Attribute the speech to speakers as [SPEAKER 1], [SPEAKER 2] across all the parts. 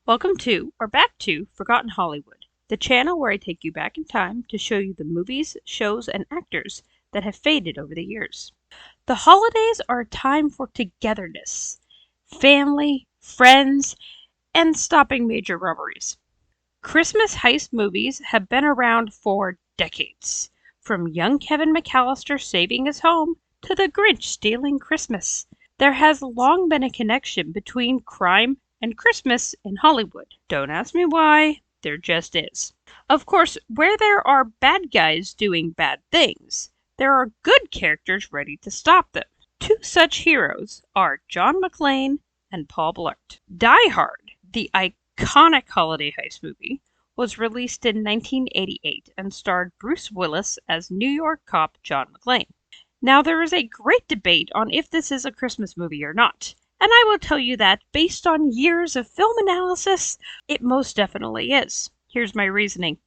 [SPEAKER 1] Welcome to, or back to, Forgotten Hollywood, the channel where I take you back in time to show you the movies, shows, and actors that have faded over the years. The holidays are a time for togetherness, family, friends, and stopping major robberies. Christmas heist movies have been around for decades, from young Kevin McAllister saving his home to the Grinch stealing Christmas. There has long been a connection between crime and Christmas in Hollywood. Don't ask me why, there just is. Of course, where there are bad guys doing bad things, there are good characters ready to stop them. Two such heroes are John McClane and Paul Blart. Die Hard, the iconic holiday heist movie, was released in 1988 and starred Bruce Willis as New York cop John McClane. Now, there is a great debate on if this is a Christmas movie or not, and I will tell you that, based on years of film analysis, it most definitely is. Here's my reasoning.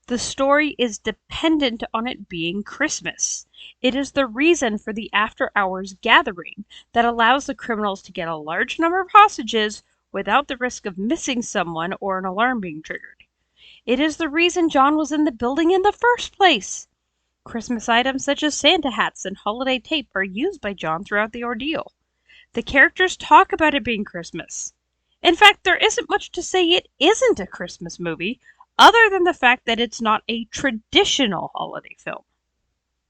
[SPEAKER 1] The story is dependent on it being Christmas. It is the reason for the after-hours gathering that allows the criminals to get a large number of hostages without the risk of missing someone or an alarm being triggered. It is the reason John was in the building in the first place. Christmas items such as Santa hats and holiday tape are used by John throughout the ordeal. The characters talk about it being Christmas. In fact, there isn't much to say it isn't a Christmas movie, other than the fact that it's not a traditional holiday film.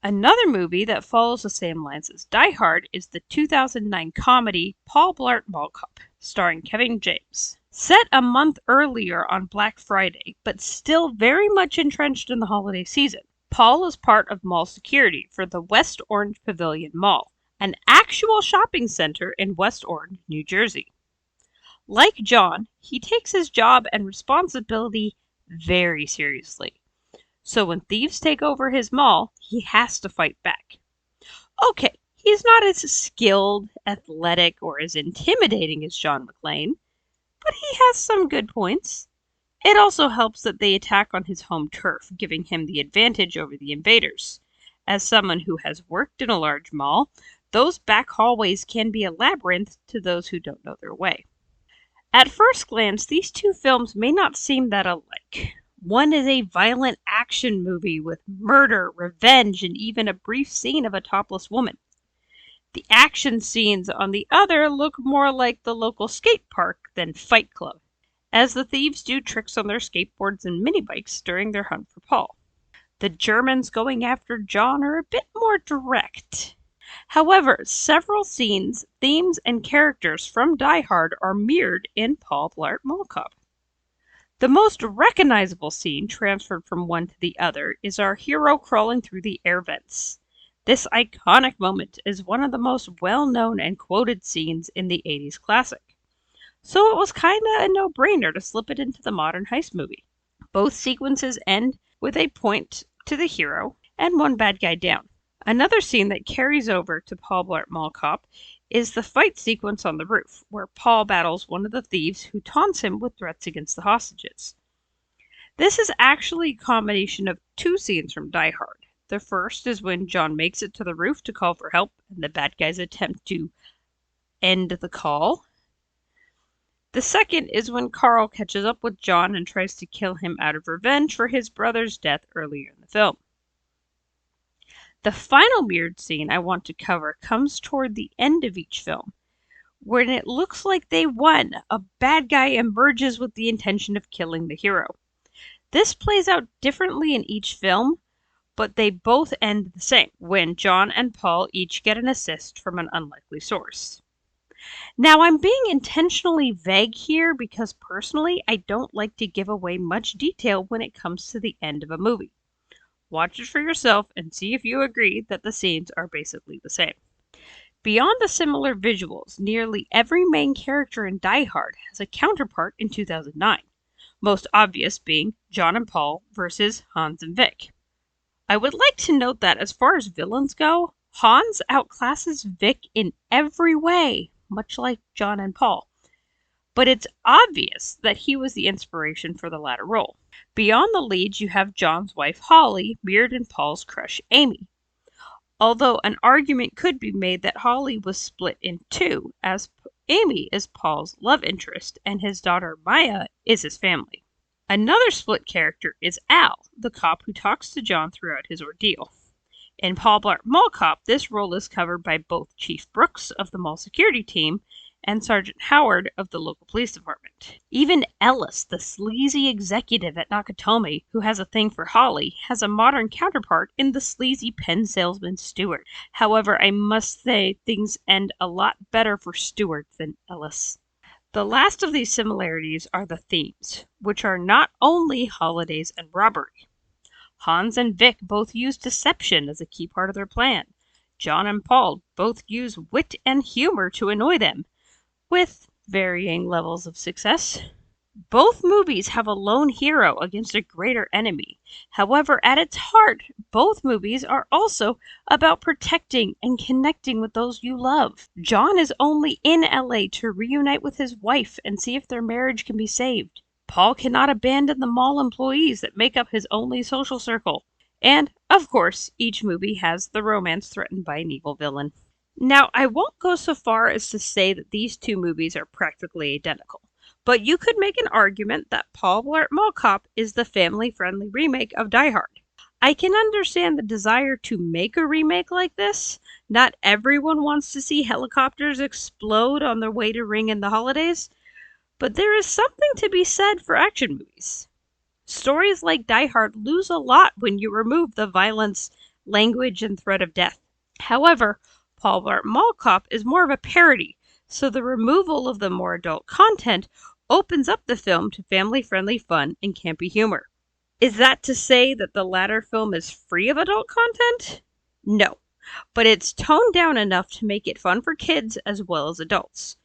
[SPEAKER 1] Another movie that follows the same lines as Die Hard is the 2009 comedy Paul Blart Mall Cop, starring Kevin James. Set a month earlier on Black Friday, but still very much entrenched in the holiday season, Paul is part of mall security for the West Orange Pavilion Mall, an actual shopping center in West Orange, New Jersey. Like John, he takes his job and responsibility very seriously. So when thieves take over his mall, he has to fight back. Okay, he's not as skilled, athletic, or as intimidating as John McClane, but he has some good points. It also helps that they attack on his home turf, giving him the advantage over the invaders. As someone who has worked in a large mall, those back hallways can be a labyrinth to those who don't know their way. At first glance, these two films may not seem that alike. One is a violent action movie with murder, revenge, and even a brief scene of a topless woman. The action scenes on the other look more like the local skate park than Fight Club, as the thieves do tricks on their skateboards and mini bikes during their hunt for Paul. The Germans going after John are a bit more direct. However, several scenes, themes, and characters from Die Hard are mirrored in Paul Blart Mall Cop. The most recognizable scene transferred from one to the other is our hero crawling through the air vents. This iconic moment is one of the most well-known and quoted scenes in the 80s classic. So it was kinda a no-brainer to slip it into the modern heist movie. Both sequences end with a point to the hero and one bad guy down. Another scene that carries over to Paul Blart Mall Cop is the fight sequence on the roof, where Paul battles one of the thieves who taunts him with threats against the hostages. This is actually a combination of two scenes from Die Hard. The first is when John makes it to the roof to call for help, and the bad guys attempt to end the call. The second is when Carl catches up with John and tries to kill him out of revenge for his brother's death earlier in the film. The final mirrored scene I want to cover comes toward the end of each film, when it looks like they won. A bad guy emerges with the intention of killing the hero. This plays out differently in each film, but they both end the same, when John and Paul each get an assist from an unlikely source. Now, I'm being intentionally vague here because personally I don't like to give away much detail when it comes to the end of a movie. Watch it for yourself and see if you agree that the scenes are basically the same. Beyond the similar visuals, nearly every main character in Die Hard has a counterpart in 2009, most obvious being John and Paul versus Hans and Vic. I would like to note that as far as villains go, Hans outclasses Vic in every way, much like John and Paul. But it's obvious that he was the inspiration for the latter role. Beyond the leads, you have John's wife Holly, mirrored in Paul's crush Amy. Although an argument could be made that Holly was split in two, as Amy is Paul's love interest, and his daughter Maya is his family. Another split character is Al, the cop who talks to John throughout his ordeal. In Paul Blart Mall Cop, this role is covered by both Chief Brooks of the mall security team and Sergeant Howard of the local police department. Even Ellis, the sleazy executive at Nakatomi who has a thing for Holly, has a modern counterpart in the sleazy pen salesman Stewart. However, I must say things end a lot better for Stewart than Ellis. The last of these similarities are the themes, which are not only holidays and robbery. Hans and Vic both use deception as a key part of their plan. John and Paul both use wit and humor to annoy them, with varying levels of success. Both movies have a lone hero against a greater enemy. However, at its heart, both movies are also about protecting and connecting with those you love. John is only in LA to reunite with his wife and see if their marriage can be saved. Paul cannot abandon the mall employees that make up his only social circle. And, of course, each movie has the romance threatened by an evil villain. Now, I won't go so far as to say that these two movies are practically identical, but you could make an argument that Paul Blart Mall Cop is the family-friendly remake of Die Hard. I can understand the desire to make a remake like this. Not everyone wants to see helicopters explode on their way to ring in the holidays, but there is something to be said for action movies. Stories like Die Hard lose a lot when you remove the violence, language, and threat of death. However, Paul Blart Mall Cop is more of a parody, so the removal of the more adult content opens up the film to family-friendly fun and campy humor. Is that to say that the latter film is free of adult content? No, but it's toned down enough to make it fun for kids as well as adults.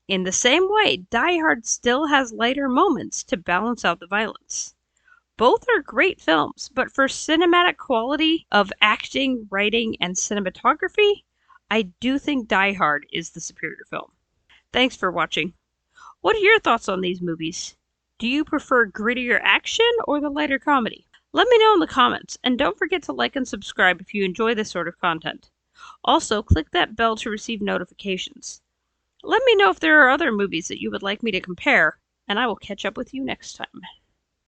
[SPEAKER 1] In the same way, Die Hard still has lighter moments to balance out the violence. Both are great films, but for cinematic quality of acting, writing, and cinematography, I do think Die Hard is the superior film. Thanks for watching. What are your thoughts on these movies? Do you prefer grittier action or the lighter comedy? Let me know in the comments, and don't forget to like and subscribe if you enjoy this sort of content. Also, click that bell to receive notifications. Let me know if there are other movies that you would like me to compare, and I will catch up with you next time.